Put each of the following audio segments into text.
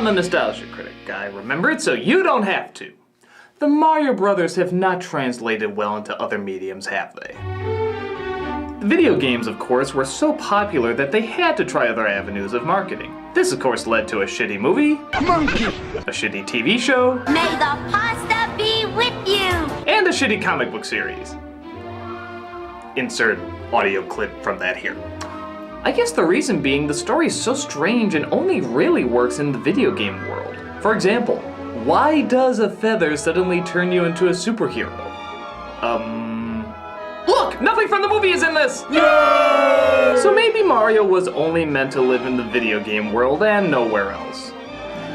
the Nostalgia Critic guy, remember it so you don't have to. The Mario Brothers have not translated well into other mediums, have they? The video games, of course, were so popular that they had to try other avenues of marketing. This, of course, led to a shitty movie, a shitty TV show, May the pasta be with you! and a shitty comic book series. Insert audio clip from that here. I guess the reason being the story is so strange and only really works in the video game world. For example, why does a feather suddenly turn you into a superhero? Look! Nothing from the movie is in this! Yay! So maybe Mario was only meant to live in the video game world and nowhere else.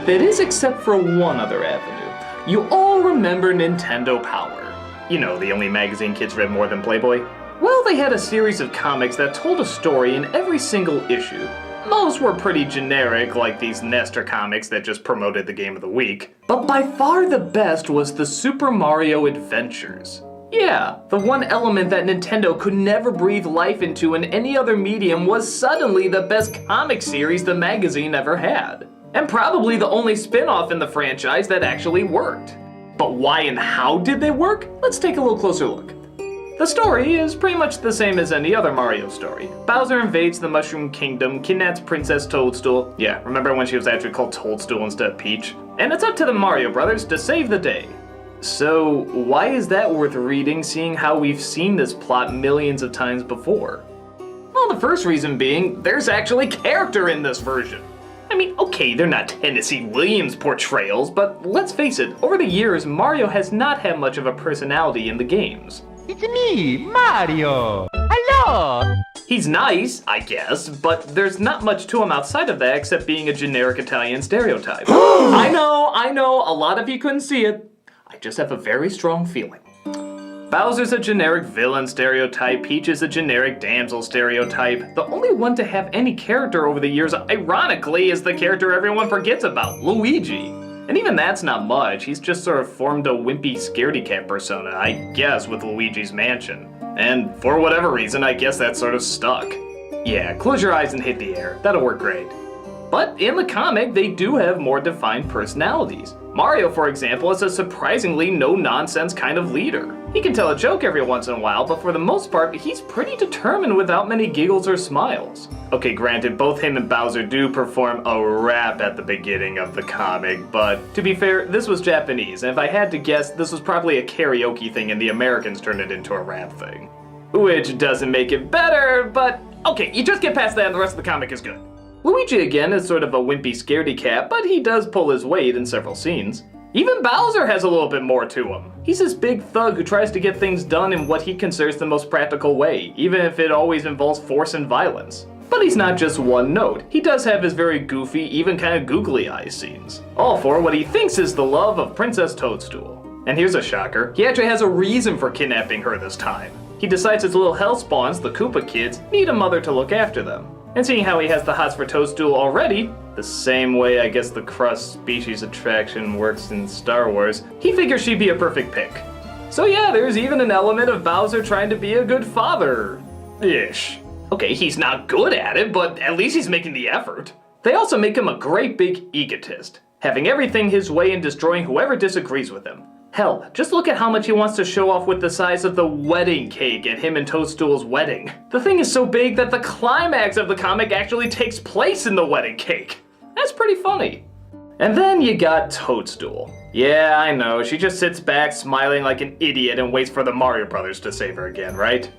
That is except for one other avenue. You all remember Nintendo Power. You know, the only magazine kids read more than Playboy. Well, they had a series of comics that told a story in every single issue. Most were pretty generic, like these Nestor comics that just promoted the game of the week. But by far the best was the Super Mario Adventures. Yeah, the one element that Nintendo could never breathe life into in any other medium was suddenly the best comic series the magazine ever had. And probably the only spin-off in the franchise that actually worked. But why and how did they work? Let's take a little closer look. The story is pretty much the same as any other Mario story. Bowser invades the Mushroom Kingdom, kidnaps Princess Toadstool. Yeah, remember when she was actually called Toadstool instead of Peach? And it's up to the Mario Brothers to save the day. So, why is that worth reading, seeing how we've seen this plot millions of times before? Well, the first reason being, there's actually character in this version. I mean, okay, they're not Tennessee Williams portrayals, but let's face it, over the years, Mario has not had much of a personality in the games. It's me, Mario! Hello! He's nice, I guess, but there's not much to him outside of that except being a generic Italian stereotype. I know, a lot of you couldn't see it. I just have a very strong feeling. Bowser's a generic villain stereotype, Peach is a generic damsel stereotype. The only one to have any character over the years, ironically, is the character everyone forgets about, Luigi. And even that's not much, he's just sort of formed a wimpy scaredy cat persona, I guess, with Luigi's Mansion. And for whatever reason, I guess that sort of stuck. Yeah, close your eyes and hit the air, that'll work great. But in the comic, they do have more defined personalities. Mario, for example, is a surprisingly no-nonsense kind of leader. He can tell a joke every once in a while, but for the most part, he's pretty determined without many giggles or smiles. Okay, granted, both him and Bowser do perform a rap at the beginning of the comic, but to be fair, this was Japanese, and if I had to guess, this was probably a karaoke thing and the Americans turned it into a rap thing. Which doesn't make it better, but okay, you just get past that and the rest of the comic is good. Luigi again is sort of a wimpy scaredy cat, but he does pull his weight in several scenes. Even Bowser has a little bit more to him. He's this big thug who tries to get things done in what he considers the most practical way, even if it always involves force and violence. But he's not just one note. He does have his very goofy, even kind of googly eye scenes. All for what he thinks is the love of Princess Toadstool. And here's a shocker, he actually has a reason for kidnapping her this time. He decides his little hell spawns, the Koopa kids, need a mother to look after them. And seeing how he has the hots for Toadstool already, the same way I guess the Crust species attraction works in Star Wars, he figures she'd be a perfect pick. So yeah, there's even an element of Bowser trying to be a good father-ish. Okay, he's not good at it, but at least he's making the effort. They also make him a great big egotist, having everything his way and destroying whoever disagrees with him. Hell, just look at how much he wants to show off with the size of the wedding cake at him and Toadstool's wedding. The thing is so big that the climax of the comic actually takes place in the wedding cake. That's pretty funny. And then you got Toadstool. Yeah, I know, she just sits back smiling like an idiot and waits for the Mario Brothers to save her again, right?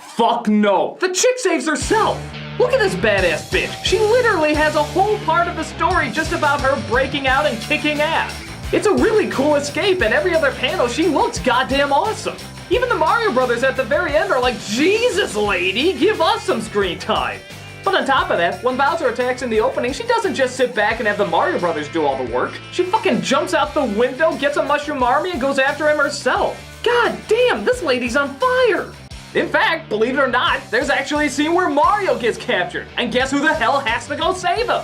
Fuck no! The chick saves herself! Look at this badass bitch! She literally has a whole part of the story just about her breaking out and kicking ass. It's a really cool escape, and every other panel she looks goddamn awesome. Even the Mario Brothers at the very end are like, Jesus lady, give us some screen time. But on top of that, when Bowser attacks in the opening, she doesn't just sit back and have the Mario Brothers do all the work. She fucking jumps out the window, gets a mushroom army, and goes after him herself. God damn, this lady's on fire. In fact, believe it or not, there's actually a scene where Mario gets captured. And guess who the hell has to go save him?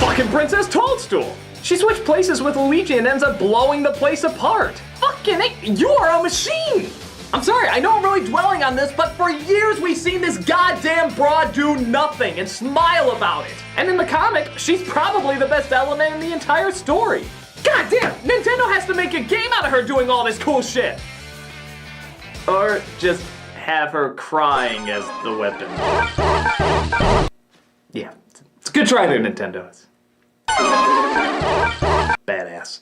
Fucking Princess Toadstool. She switched places with Luigi and ends up blowing the place apart. Fucking it, you are a machine! I'm sorry, I know I'm really dwelling on this, but for years we've seen this goddamn broad do nothing and smile about it. And in the comic, she's probably the best element in the entire story. God damn, Nintendo has to make a game out of her doing all this cool shit. Or just have her crying as the weapon. Yeah, it's a good try there, Nintendo. Badass.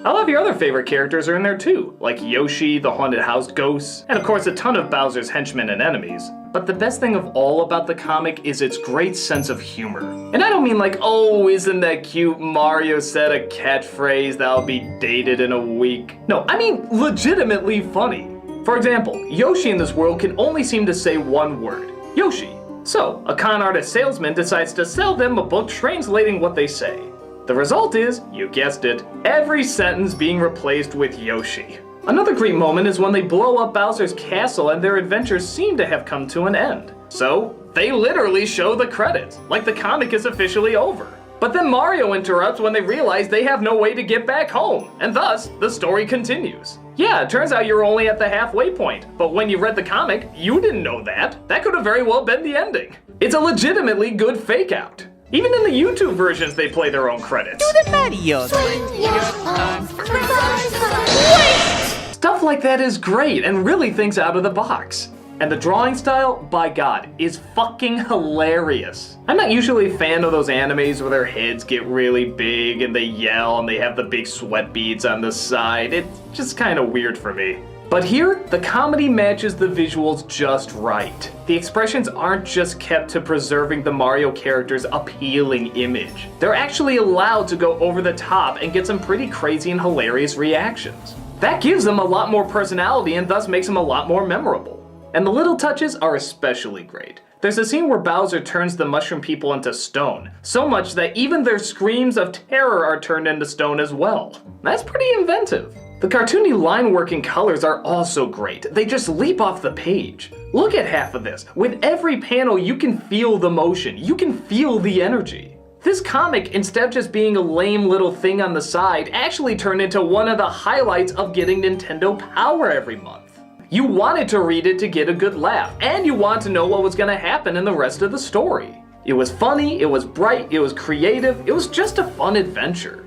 All of your other favorite characters are in there too, like Yoshi, the haunted house ghosts, and of course a ton of Bowser's henchmen and enemies. But the best thing of all about the comic is its great sense of humor. And I don't mean like, oh, isn't that cute, Mario said a catchphrase that'll be dated in a week. No, I mean legitimately funny. For example, Yoshi in this world can only seem to say one word, Yoshi. So, a con artist salesman decides to sell them a book translating what they say. The result is, you guessed it, every sentence being replaced with Yoshi. Another great moment is when they blow up Bowser's castle and their adventures seem to have come to an end. So, they literally show the credits, like the comic is officially over. But then Mario interrupts when they realize they have no way to get back home, and thus, the story continues. Yeah, it turns out you're only at the halfway point, but when you read the comic, you didn't know that. That could have very well been the ending. It's a legitimately good fake out. Even in the YouTube versions, they play their own credits. Do the Mario. Stuff like that is great and really thinks out of the box. And the drawing style, by God, is fucking hilarious. I'm not usually a fan of those animes where their heads get really big and they yell and they have the big sweat beads on the side. It's just kind of weird for me. But here, the comedy matches the visuals just right. The expressions aren't just kept to preserving the Mario character's appealing image. They're actually allowed to go over the top and get some pretty crazy and hilarious reactions. That gives them a lot more personality and thus makes them a lot more memorable. And the little touches are especially great. There's a scene where Bowser turns the mushroom people into stone, so much that even their screams of terror are turned into stone as well. That's pretty inventive. The cartoony line work and colors are also great. They just leap off the page. Look at half of this. With every panel, you can feel the motion. You can feel the energy. This comic, instead of just being a lame little thing on the side, actually turned into one of the highlights of getting Nintendo Power every month. You wanted to read it to get a good laugh, and you wanted to know what was gonna happen in the rest of the story. It was funny, it was bright, it was creative, it was just a fun adventure.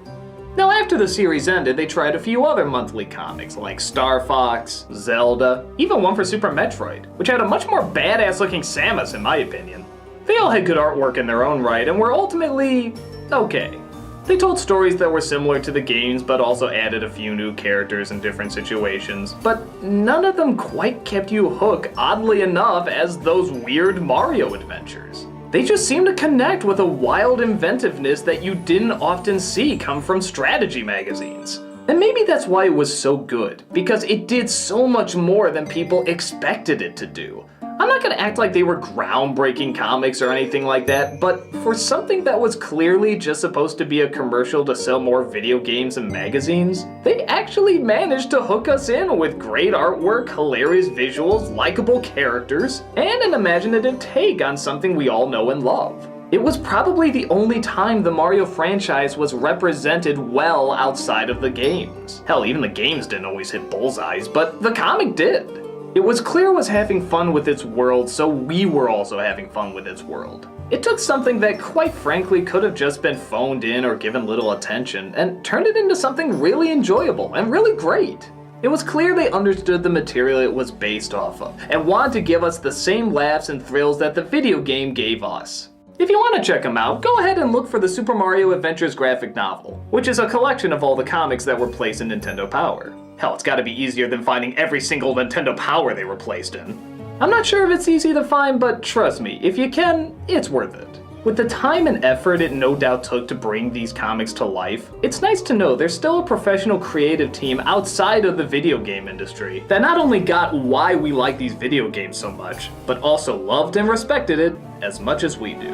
Now after the series ended, they tried a few other monthly comics like Star Fox, Zelda, even one for Super Metroid, which had a much more badass looking Samus in my opinion. They all had good artwork in their own right and were ultimately okay. They told stories that were similar to the games but also added a few new characters in different situations, but none of them quite kept you hooked oddly enough as those weird Mario adventures. They just seem to connect with a wild inventiveness that you didn't often see come from strategy magazines. And maybe that's why it was so good, because it did so much more than people expected it to do. I'm not gonna act like they were groundbreaking comics or anything like that, but for something that was clearly just supposed to be a commercial to sell more video games and magazines, they actually managed to hook us in with great artwork, hilarious visuals, likable characters, and an imaginative take on something we all know and love. It was probably the only time the Mario franchise was represented well outside of the games. Hell, even the games didn't always hit bullseyes, but the comic did. It was clear it was having fun with its world, so we were also having fun with its world. It took something that quite frankly could have just been phoned in or given little attention, and turned it into something really enjoyable and really great. It was clear they understood the material it was based off of, and wanted to give us the same laughs and thrills that the video game gave us. If you want to check them out, go ahead and look for the Super Mario Adventures graphic novel, which is a collection of all the comics that were placed in Nintendo Power. Hell, it's gotta be easier than finding every single Nintendo Power they were placed in. I'm not sure if it's easy to find, but trust me, if you can, it's worth it. With the time and effort it no doubt took to bring these comics to life, it's nice to know there's still a professional creative team outside of the video game industry that not only got why we like these video games so much, but also loved and respected it as much as we do.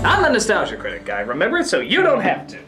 I'm the Nostalgia Critic guy, remember? So you don't have to.